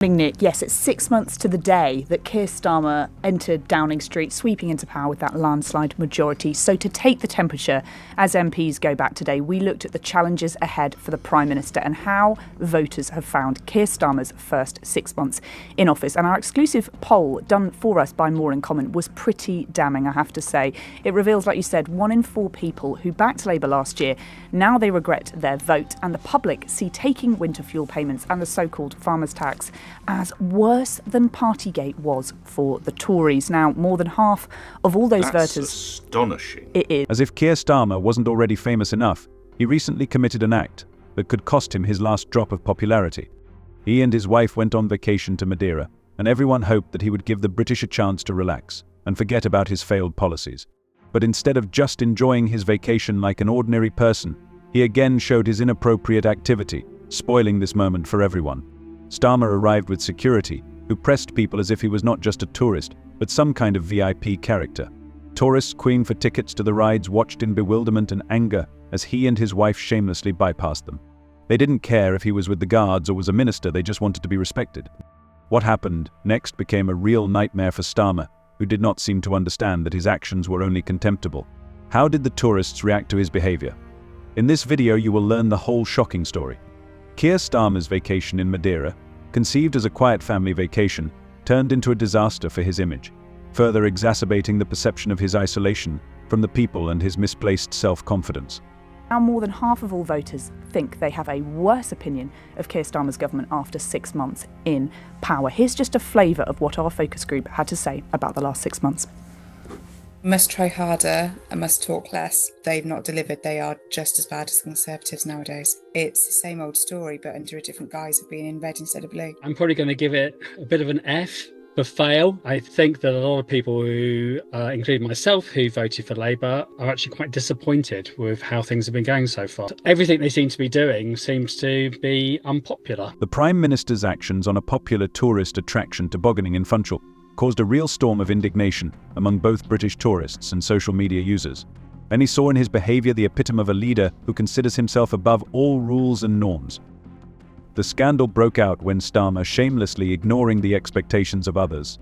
Nick, yes, it's 6 months to the day that Keir Starmer entered Downing Street, sweeping into power with that landslide majority. So to take the temperature as MPs go back today, we looked at the challenges ahead for the Prime Minister and how voters have found Keir Starmer's first 6 months in office. And our exclusive poll done for us by More in Common was pretty damning, I have to say. It reveals, like you said, 1 in 4 people who backed Labour last year, now they regret their vote. And the public see taking winter fuel payments and the so-called farmers' tax as worse than Partygate was for the Tories. Now, more than half of all those voters... That's astonishing. It is. As if Keir Starmer wasn't already famous enough, he recently committed an act that could cost him his last drop of popularity. He and his wife went on vacation to Madeira, and everyone hoped that he would give the British a chance to relax and forget about his failed policies. But instead of just enjoying his vacation like an ordinary person, he again showed his inappropriate activity, spoiling this moment for everyone. Starmer arrived with security, who pressed people as if he was not just a tourist, but some kind of VIP character. Tourists queuing for tickets to the rides watched in bewilderment and anger as he and his wife shamelessly bypassed them. They didn't care if he was with the guards or was a minister, they just wanted to be respected. What happened next became a real nightmare for Starmer, who did not seem to understand that his actions were only contemptible. How did the tourists react to his behavior? In this video you will learn the whole shocking story. Keir Starmer's vacation in Madeira, conceived as a quiet family vacation, turned into a disaster for his image, further exacerbating the perception of his isolation from the people and his misplaced self-confidence. Now more than half of all voters think they have a worse opinion of Keir Starmer's government after 6 months in power. Here's just a flavour of what our focus group had to say about the last 6 months. Must try harder and must talk less. They've not delivered. They are just as bad as the Conservatives nowadays. It's the same old story, but under a different guise of being in red instead of blue. I'm probably going to give it a bit of an F for fail. I think that a lot of people who, including myself, who voted for Labour, are actually quite disappointed with how things have been going so far. Everything they seem to be doing seems to be unpopular. The Prime Minister's actions on a popular tourist attraction tobogganing in Funchal caused a real storm of indignation among both British tourists and social media users. Many saw in his behaviour the epitome of a leader who considers himself above all rules and norms. The scandal broke out when Starmer, shamelessly ignoring the expectations of others,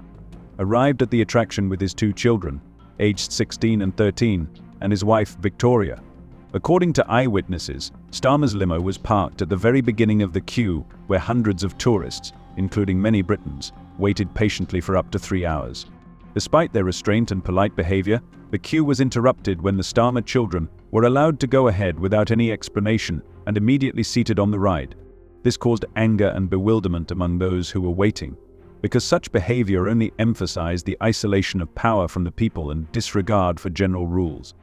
arrived at the attraction with his 2 children, aged 16 and 13, and his wife, Victoria. According to eyewitnesses, Starmer's limo was parked at the very beginning of the queue where hundreds of tourists, including many Britons, waited patiently for up to 3 hours. Despite their restraint and polite behaviour, the queue was interrupted when the Starmer children were allowed to go ahead without any explanation and immediately seated on the ride. This caused anger and bewilderment among those who were waiting, because such behaviour only emphasised the isolation of power from the people and disregard for general rules.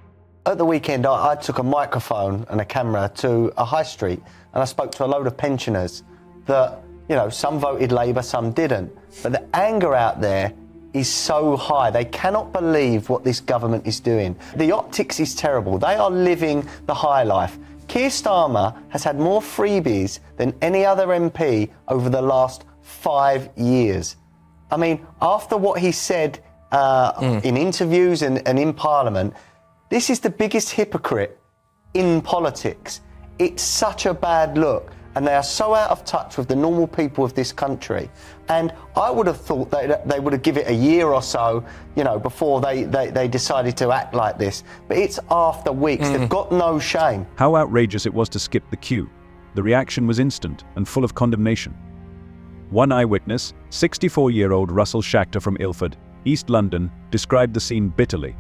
At the weekend, I took a microphone and a camera to a high street and I spoke to a load of pensioners that, you know, some voted Labour, some didn't. But the anger out there is so high. They cannot believe what this government is doing. The optics is terrible. They are living the high life. Keir Starmer has had more freebies than any other MP over the last 5 years. I mean, after what he said in interviews and in Parliament, this is the biggest hypocrite in politics. It's such a bad look. And they are so out of touch with the normal people of this country. And I would have thought that they would have given it a year or so, you know, before they decided to act like this. But it's after weeks. They've got no shame. How outrageous it was to skip the queue. The reaction was instant and full of condemnation. One eyewitness, 64-year-old Russell Schachter from Ilford, East London, described the scene bitterly.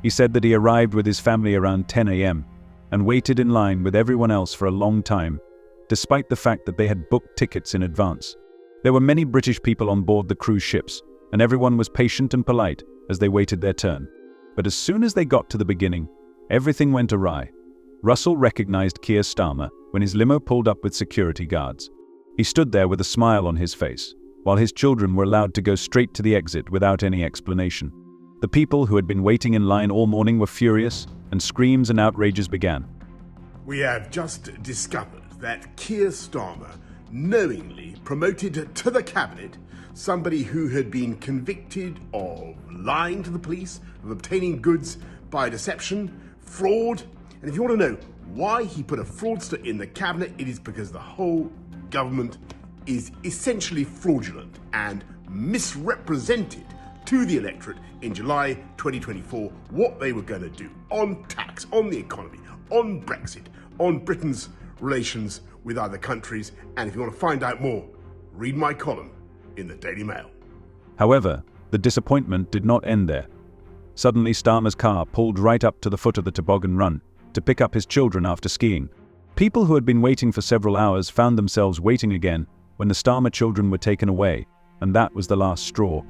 He said that he arrived with his family around 10 a.m. and waited in line with everyone else for a long time, despite the fact that they had booked tickets in advance. There were many British people on board the cruise ships, and everyone was patient and polite as they waited their turn. But as soon as they got to the beginning, everything went awry. Russell recognized Keir Starmer when his limo pulled up with security guards. He stood there with a smile on his face, while his children were allowed to go straight to the exit without any explanation. The people who had been waiting in line all morning were furious, and screams and outrages began. We have just discovered that Keir Starmer knowingly promoted to the cabinet somebody who had been convicted of lying to the police, of obtaining goods by deception, fraud. And if you want to know why he put a fraudster in the cabinet, it is because the whole government is essentially fraudulent and misrepresented to the electorate in July 2024 what they were going to do on tax, on the economy, on Brexit, on Britain's relations with other countries. And if you want to find out more, read my column in the Daily Mail. However, the disappointment did not end there. Suddenly, Starmer's car pulled right up to the foot of the toboggan run to pick up his children after skiing. People who had been waiting for several hours found themselves waiting again when the Starmer children were taken away, and that was the last straw.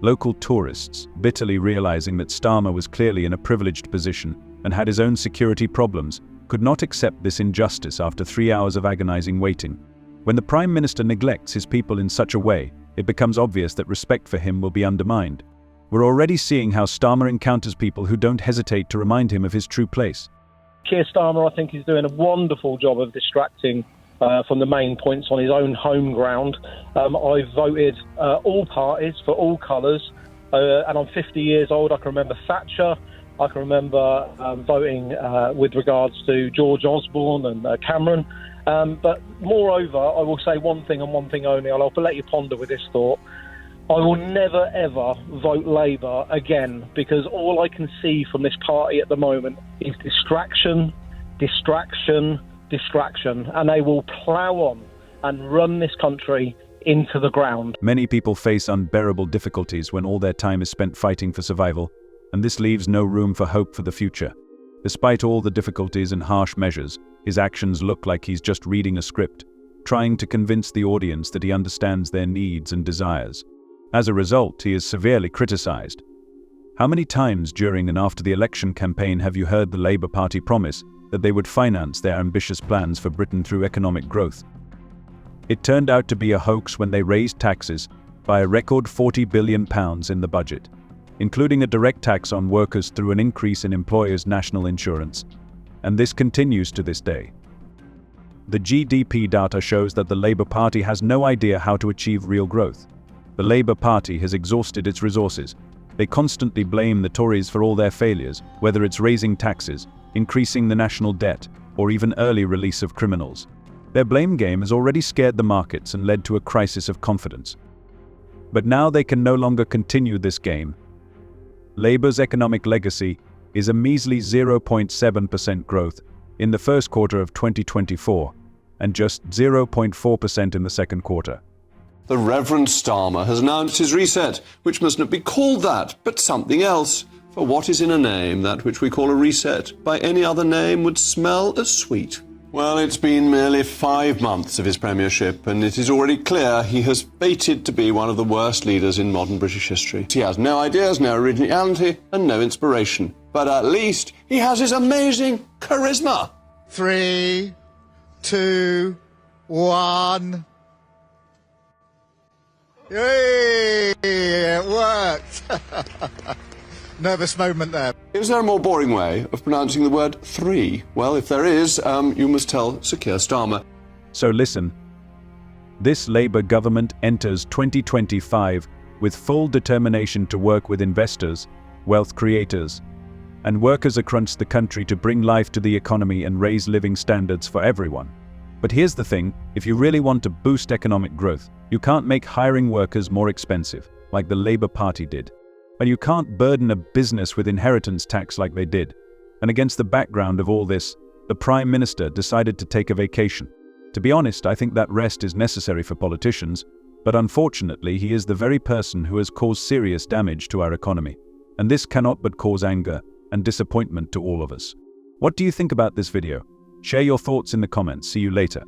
Local tourists, bitterly realizing that Starmer was clearly in a privileged position and had his own security problems, could not accept this injustice after 3 hours of agonizing waiting. When the Prime Minister neglects his people in such a way, it becomes obvious that respect for him will be undermined. We're already seeing how Starmer encounters people who don't hesitate to remind him of his true place. Keir Starmer, I think, is doing a wonderful job of distracting from the main points on his own home ground. I've voted all parties for all colours, and I'm 50 years old. I can remember Thatcher. I can remember voting with regards to George Osborne and Cameron. But moreover, I will say one thing and one thing only, and I'll let you ponder with this thought. I will never, ever vote Labour again, because all I can see from this party at the moment is distraction, distraction, distraction, and they will plough on and run this country into the ground. Many people face unbearable difficulties when all their time is spent fighting for survival, and this leaves no room for hope for the future. Despite all the difficulties and harsh measures, his actions look like he's just reading a script, trying to convince the audience that he understands their needs and desires. As a result, he is severely criticized. How many times during and after the election campaign have you heard the Labour Party promise that they would finance their ambitious plans for Britain through economic growth? It turned out to be a hoax when they raised taxes by a record £40 billion in the budget, including a direct tax on workers through an increase in employers' national insurance. And this continues to this day. The GDP data shows that the Labour Party has no idea how to achieve real growth. The Labour Party has exhausted its resources. They constantly blame the Tories for all their failures, whether it's raising taxes, increasing the national debt, or even early release of criminals. Their blame game has already scared the markets and led to a crisis of confidence. But now they can no longer continue this game. Labour's economic legacy is a measly 0.7% growth in the first quarter of 2024, and just 0.4% in the second quarter. The Reverend Starmer has announced his reset, which must not be called that, but something else. For what is in a name, that which we call a reset, by any other name would smell as sweet. Well, it's been merely 5 months of his premiership, and it is already clear he has fated to be one of the worst leaders in modern British history. He has no ideas, no originality, and no inspiration. But at least he has his amazing charisma. 3, 2, 1... Yay! It worked! Nervous moment there. Is there a more boring way of pronouncing the word 3? Well, if there is, you must tell Sir Keir Starmer. So listen. This Labour government enters 2025 with full determination to work with investors, wealth creators, and workers across the country to bring life to the economy and raise living standards for everyone. But here's the thing, if you really want to boost economic growth, you can't make hiring workers more expensive, like the Labour Party did. And you can't burden a business with inheritance tax like they did. And against the background of all this, the Prime Minister decided to take a vacation. To be honest, I think that rest is necessary for politicians, but unfortunately he is the very person who has caused serious damage to our economy. And this cannot but cause anger and disappointment to all of us. What do you think about this video? Share your thoughts in the comments. See you later.